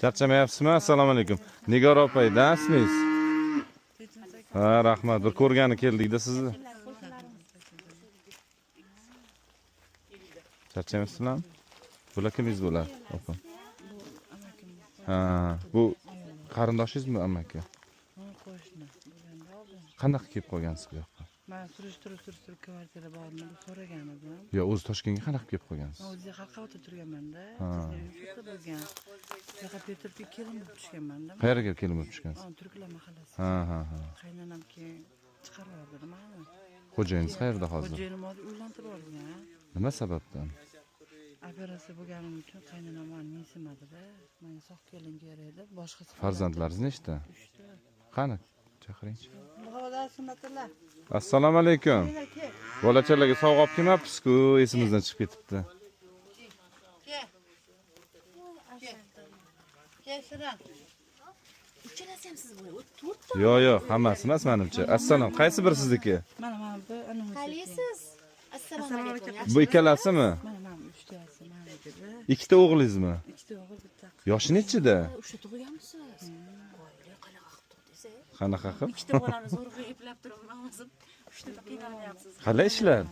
Charchamayapsizmi? Assalomu alaykum. Nigor opa, ismingiz? Ha, rahmat. Bir ko'rgani keldik-da sizni. Charchamayapsizlarmi? Bular kimingiz bo'ladi, opa? Ha, bu qarindoshingizmi, amaki? Qo'shni. Qanaqa kelib qolgansiz bu yoqqa? Men surishtirib kvartira bormi deb so'ragan edim. Yo, o'zi Toshkentga qanaqa kelib qolgansiz? O'zi Xalqavda turganman-da. Yurtda bo'lgan. Yo'qa Petrga kelin bo'lib tushganman-da. Qayerga kelib tushgansiz? Turklar mahallasi. Ha. Qaynonam keyin chiqarib yubordi meni. Xo'jayingiz qayerda hozir? Xo'jayinim hozir uylantirib olgan. Nima sababdan? Operatsiya bo'lganim uchun qaynonam meni mensimadi-da. Menga sog' kelin kerak deb boshqa Farzandlaringiz nechta? 3ta. Qani, chaqiring. Sunnatullah. Assalomu alaykum. Bolachalarga sovg'a olib kelmabsiz-ku, esimizdan chiqib ketibdi. Uchalasi ham siz bo'lib Yo'q, hammasi emas menimcha. Assalom, qaysi bir sizniki? Mana bu anam. Qalaysiz? Assalomu alaykum. Bu ikkalasimi? Mana 3tasi meniki-da. Ikkita o'g'lingizmi? 2ta o'g'il, bitta qiz. Yoshi nechida? Uchta tug'ganmisiz? Voy, qanaqa qilib tug'dingiz? Qanaqa qilib? Ikkita bolani zo'rg'a eplab turib, namozib, uchta qiynalyapsiz. Qalay ishlar?